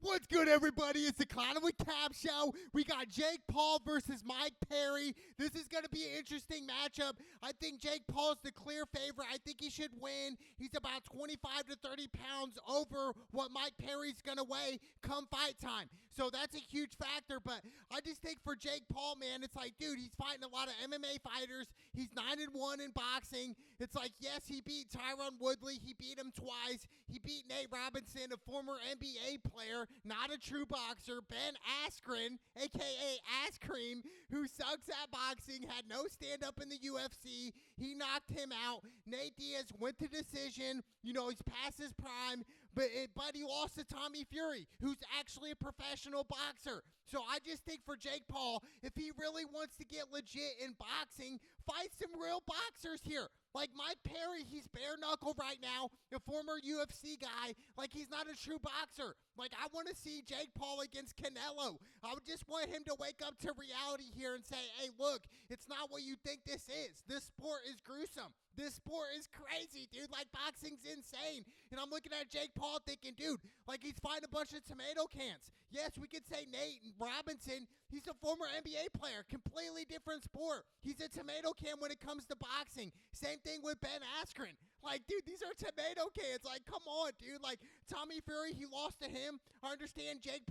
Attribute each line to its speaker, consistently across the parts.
Speaker 1: What's good, everybody? It's the Connor with Cap Show. We got Jake Paul versus Mike Perry. This is going to be an interesting matchup. I think Jake Paul's the clear favorite. I think he should win. He's about 25 to 30 pounds over what Mike Perry's going to weigh come fight time. So that's a huge factor. But I just think for Jake Paul, man, it's like, dude, he's fighting a lot of MMA fighters. He's 9-1 in boxing. It's like, yes, he beat Tyron Woodley. He beat him twice. He beat Nate Robinson, a former NBA player. Not a true boxer, Ben Askren, a.k.a. Ass Cream, who sucks at boxing, had no stand-up in the UFC. He knocked him out. Nate Diaz went to decision. You know, he's past his prime, but he lost to Tommy Fury, who's actually a professional boxer. So I just think for Jake Paul, if he really wants to get legit in boxing, fight some real boxers here. Like Mike Perry, he's bare knuckle right now, a former UFC guy. Like, he's not a true boxer. Like, I want to see Jake Paul against Canelo. I would just want him to wake up to reality here and say, hey, look, it's not what you think this is. This sport is gruesome. This sport is crazy, dude. Like, boxing's insane. And I'm looking at Jake Paul thinking, dude, like, he's fighting a bunch of tomato cans. Yes, we could say Nate Robinson. He's a former NBA player. Completely different sport. He's a tomato can when it comes to boxing. Same thing with Ben Askren. Like, dude, these are tomato cans. Like, come on, dude. Like, Tommy Fury, he lost to him. I understand Jake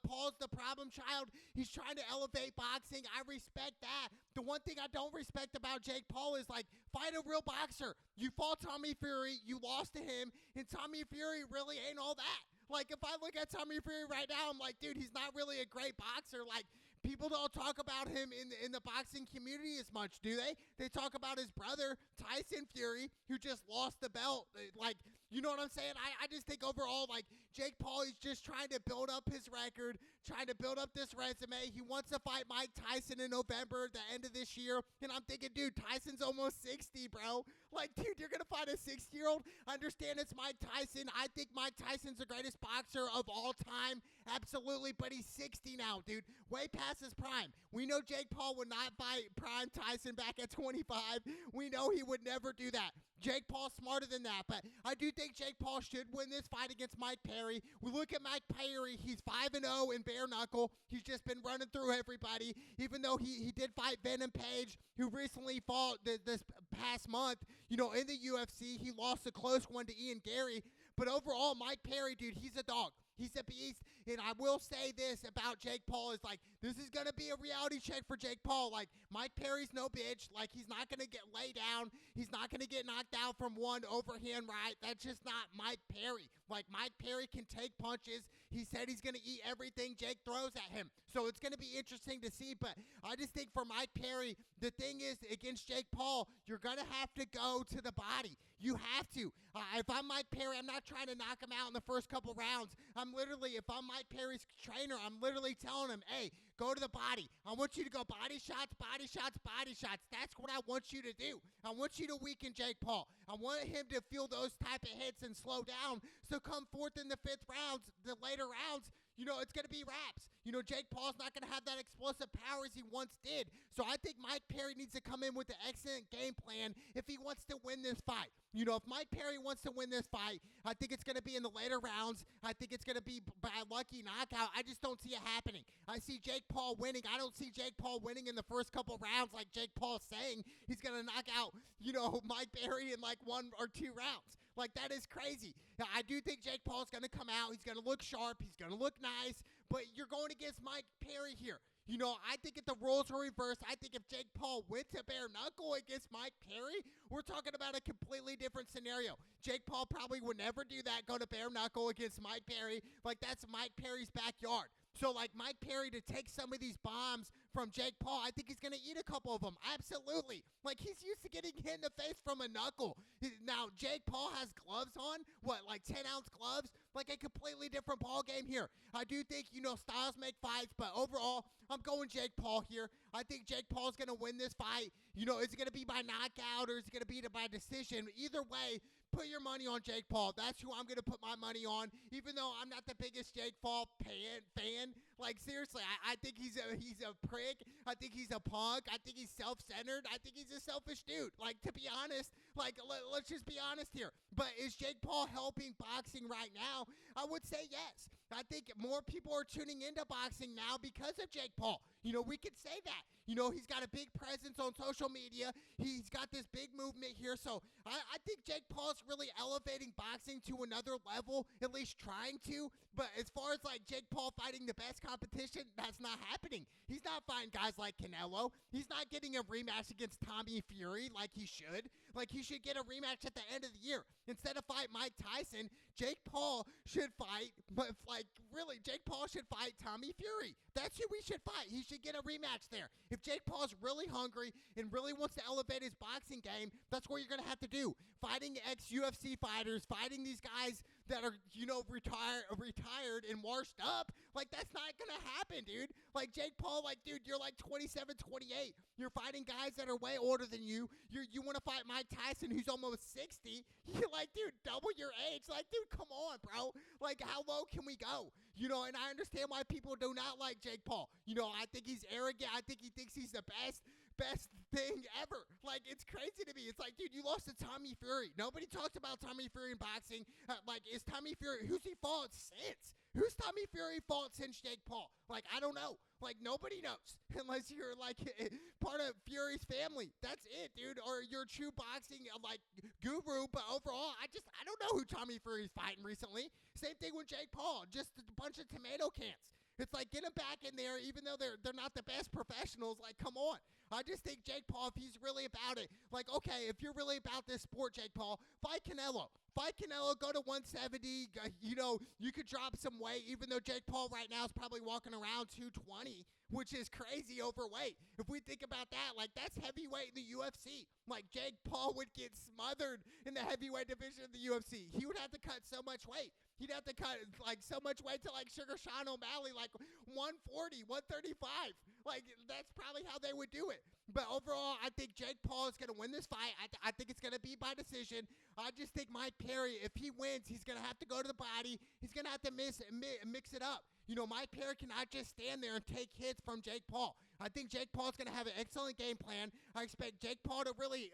Speaker 1: Paul's the problem child. He's trying to elevate boxing. I respect that. The one thing I don't respect about Jake Paul is, like, fight a real boxer. You fought Tommy Fury. You lost to him. And Tommy Fury really ain't all that. Like, if I look at Tommy Fury right now, I'm like, dude, he's not really a great boxer. Like, people don't talk about him in the boxing community as much, do they? They talk about his brother, Tyson Fury, who just lost the belt. Like, you know what I'm saying? I just think overall, like, Jake Paul, he's just trying to build up his record, trying to build up this resume. He wants to fight Mike Tyson in November, the end of this year. And I'm thinking, dude, Tyson's almost 60, bro. Like, dude, you're going to fight a 60-year-old? I understand it's Mike Tyson. I think Mike Tyson's the greatest boxer of all time. Absolutely. But he's 60 now, dude. Way past his prime. We know Jake Paul would not fight prime Tyson back at 25. We know he would never do that. Jake Paul's smarter than that, but I do think Jake Paul should win this fight against Mike Perry. We look at Mike Perry, he's 5-0 in bare knuckle. He's just been running through everybody, even though he did fight Venom Page, who recently fought this past month, you know, in the UFC. He lost a close one to Ian Gary, but overall, Mike Perry, dude, he's a dog. He's a beast, and I will say this about Jake Paul is, like, this is going to be a reality check for Jake Paul. Like, Mike Perry's no bitch. Like, he's not going to get laid down. He's not going to get knocked out from one overhand right. That's just not Mike Perry. Like, Mike Perry can take punches. He said he's going to eat everything Jake throws at him. So it's going to be interesting to see, but I just think for Mike Perry, the thing is, against Jake Paul, you're going to have to go to the body. You have to. If I'm Mike Perry, I'm not trying to knock him out in the first couple rounds. If I'm Mike Perry's trainer, I'm literally telling him, hey, go to the body. I want you to go body shots, body shots, body shots. That's what I want you to do. I want you to weaken Jake Paul. I want him to feel those type of hits and slow down. So come fourth and the fifth rounds, the later rounds, you know, it's going to be wraps. You know, Jake Paul's not going to have that explosive power as he once did. So I think Mike Perry needs to come in with an excellent game plan if he wants to win this fight. You know, if Mike Perry wants to win this fight, I think it's going to be in the later rounds. I think it's going to be by a lucky knockout. I just don't see it happening. I see Jake Paul winning. I don't see Jake Paul winning in the first couple rounds like Jake Paul's saying he's going to knock out, you know, Mike Perry in like 1 or 2 rounds. Like, that is crazy. Now, I do think Jake Paul's going to come out. He's going to look sharp. He's going to look nice. But you're going against Mike Perry here. You know, I think if the roles are reversed, I think if Jake Paul went to bare knuckle against Mike Perry, we're talking about a completely different scenario. Jake Paul probably would never do that, go to bare knuckle against Mike Perry. Like, that's Mike Perry's backyard. So, like, Mike Perry to take some of these bombs from Jake Paul, I think he's going to eat a couple of them. Absolutely. Like, he's used to getting hit in the face from a knuckle. Now, Jake Paul has gloves on. What, like 10-ounce gloves? Like, a completely different ball game here. I do think, you know, styles make fights, but overall, I'm going Jake Paul here. I think Jake Paul's going to win this fight. You know, is it going to be by knockout or is it going to be by decision? Either way, put your money on Jake Paul. That's who I'm going to put my money on, even though I'm not the biggest Jake Paul fan. Like, seriously, I think he's a prick. I think he's a punk. I think he's self-centered. I think he's a selfish dude. Like, to be honest, like, let's just be honest here. But is Jake Paul helping boxing right now? I would say yes. I think more people are tuning into boxing now because of Jake Paul. We could say that. He's got a big presence on social media. He's got this big movement here. So I think Jake Paul's really elevating boxing to another level, at least trying to. But as far as like Jake Paul fighting the best competition, that's not happening. He's not fighting guys like Canelo. He's not getting a rematch against Tommy Fury like he should. Like he should get a rematch at the end of the year. Instead of fight Mike Tyson, Jake Paul should fight, but like really, Jake Paul should fight Tommy Fury. That's who we should fight. He should get a rematch there. If Jake Paul's really hungry and really wants to elevate his boxing game, that's what you're going to have to do. Fighting ex-UFC fighters, fighting these guys that are, retired and washed up. Like, that's not going to happen, dude. Like, Jake Paul, like, dude, you're like 27, 28. You're fighting guys that are way older than you. You want to fight Mike Tyson, who's almost 60. You're like, dude, double your age. Like, dude, come on, bro. Like, how low can we go? And I understand why people do not like Jake Paul. I think he's arrogant. I think he thinks he's the best thing ever. Like, it's crazy to me. It's like, dude, you lost to Tommy Fury. Nobody talks about Tommy Fury in boxing. Is Tommy Fury, who's he fought since? Who's Tommy Fury fought since Jake Paul? Like, I don't know. Like, nobody knows unless you're, like, part of Fury's family. That's it, dude. Or you're a true boxing, guru. But overall, I don't know who Tommy Fury's fighting recently. Same thing with Jake Paul. Just a bunch of tomato cans. It's like, get him back in there, even though they're not the best professionals. Like, come on. I just think Jake Paul, if he's really about it, like, okay, if you're really about this sport, Jake Paul, fight Canelo. Fight Canelo, go to 170. You could drop some weight, even though Jake Paul right now is probably walking around 220, which is crazy overweight. If we think about that, like, that's heavyweight in the UFC. Like, Jake Paul would get smothered in the heavyweight division of the UFC. He would have to cut so much weight. He'd have to cut, like, so much weight to, like, Sugar Sean O'Malley, like, 140, 135. Like, that's probably how they would do it. But overall, I think Jake Paul is going to win this fight. I think it's going to be by decision. I just think Mike Perry, if he wins, he's going to have to go to the body. He's going to have to mix it up. Mike Perry cannot just stand there and take hits from Jake Paul. I think Jake Paul's going to have an excellent game plan. I expect Jake Paul to really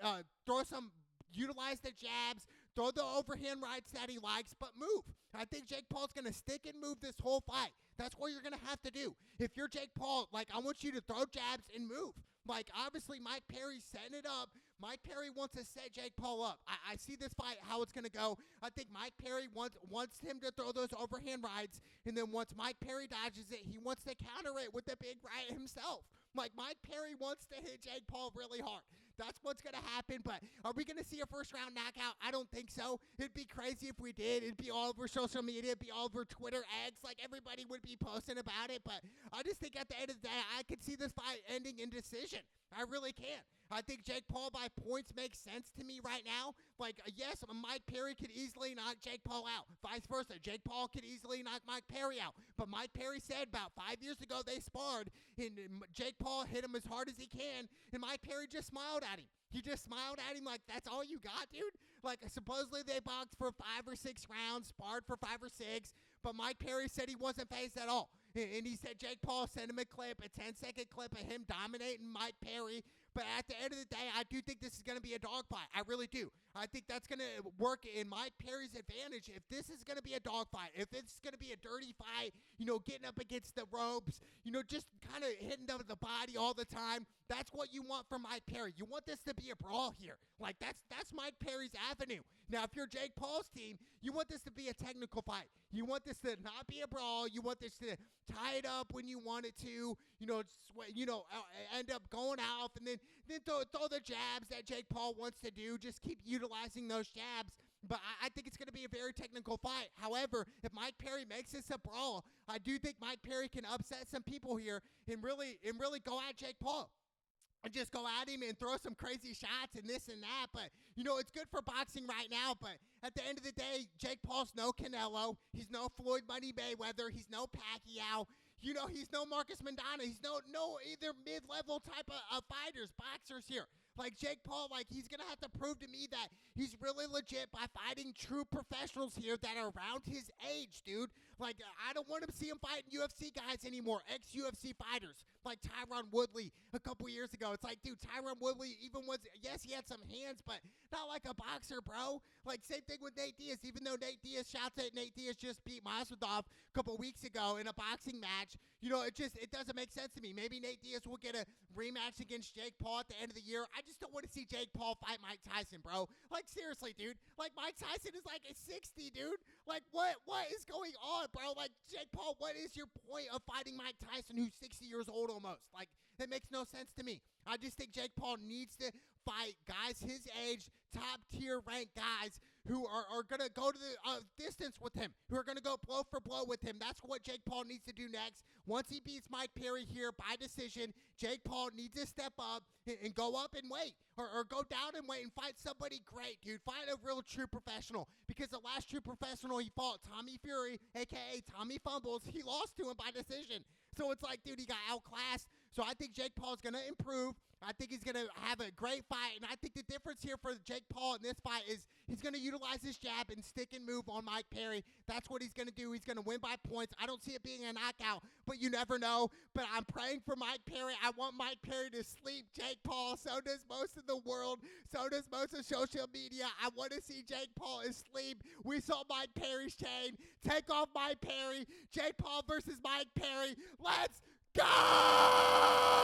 Speaker 1: utilize the jabs, throw the overhand rights that he likes, but move. I think Jake Paul's going to stick and move this whole fight. That's what you're going to have to do. If you're Jake Paul, like, I want you to throw jabs and move. Like, obviously, Mike Perry's setting it up. Mike Perry wants to set Jake Paul up. I see this fight, how it's going to go. I think Mike Perry wants him to throw those overhand rights, and then once Mike Perry dodges it, he wants to counter it with the big right himself. Like, Mike Perry wants to hit Jake Paul really hard. That's what's going to happen, but are we going to see a first-round knockout? I don't think so. It'd be crazy if we did. It'd be all over social media. It'd be all over Twitter, X. Like, everybody would be posting about it, but I just think at the end of the day, I could see this fight ending in decision. I really can. I think Jake Paul by points makes sense to me right now. Like, yes, Mike Perry could easily knock Jake Paul out. Vice versa. Jake Paul could easily knock Mike Perry out. But Mike Perry said about 5 years ago they sparred, and Jake Paul hit him as hard as he can, and Mike Perry just smiled at him. He just smiled at him like, that's all you got, dude? Like, supposedly they boxed for 5 or 6 rounds, sparred for 5 or 6, but Mike Perry said he wasn't phased at all. And he said Jake Paul sent him a 10-second clip of him dominating Mike Perry. But at the end of the day, I do think this is going to be a dogfight. I really do. I think that's going to work in Mike Perry's advantage. If this is going to be a dogfight, if it's going to be a dirty fight, getting up against the ropes, just kind of hitting the body all the time, that's what you want from Mike Perry. You want this to be a brawl here. Like, that's Mike Perry's avenue. Now, if you're Jake Paul's team, you want this to be a technical fight. You want this to not be a brawl. You want this to tie it up when you want it to, end up going off, and then throw the jabs that Jake Paul wants to do. Just keep utilizing those jabs. But I think it's going to be a very technical fight. However, if Mike Perry makes this a brawl, I do think Mike Perry can upset some people here and really go at Jake Paul. And just go at him and throw some crazy shots and this and that. But, it's good for boxing right now. But at the end of the day, Jake Paul's no Canelo. He's no Floyd Money Mayweather. He's no Pacquiao. He's no Marcus Mandana. He's no either mid-level type of fighters, boxers here. Like, Jake Paul, like, he's going to have to prove to me that he's really legit by fighting true professionals here that are around his age, dude. Like, I don't want to see him fighting UFC guys anymore, ex-UFC fighters, like Tyron Woodley a couple years ago. It's like, dude, Tyron Woodley even was, yes, he had some hands, but not like a boxer, bro. Like, same thing with Nate Diaz. Even though Nate Diaz shouts at Nate Diaz just beat Masvidal a couple weeks ago in a boxing match, you know, it doesn't make sense to me. Maybe Nate Diaz will get a rematch against Jake Paul at the end of the year. I just don't want to see Jake Paul fight Mike Tyson, bro. Like, seriously, dude. Like, Mike Tyson is like a 60, dude. Like, what is going on, bro? Like, Jake Paul, what is your point of fighting Mike Tyson, who's 60 years old almost? Like, that makes no sense to me. I just think Jake Paul needs to fight guys his age, top-tier ranked guys who are going to go to the distance with him, who are going to go blow for blow with him. That's what Jake Paul needs to do next. Once he beats Mike Perry here by decision, Jake Paul needs to step up and go up and wait, or go down and wait and fight somebody great, dude. Fight a real true professional, because the last true professional he fought, Tommy Fury, a.k.a. Tommy Fumbles, he lost to him by decision. So it's like, dude, he got outclassed. So I think Jake Paul's going to improve. I think he's going to have a great fight. And I think the difference here for Jake Paul in this fight is he's going to utilize his jab and stick and move on Mike Perry. That's what he's going to do. He's going to win by points. I don't see it being a knockout, but you never know. But I'm praying for Mike Perry. I want Mike Perry to sleep Jake Paul. So does most of the world. So does most of social media. I want to see Jake Paul asleep. We saw Mike Perry's chain. Take off Mike Perry. Jake Paul versus Mike Perry. Let's go!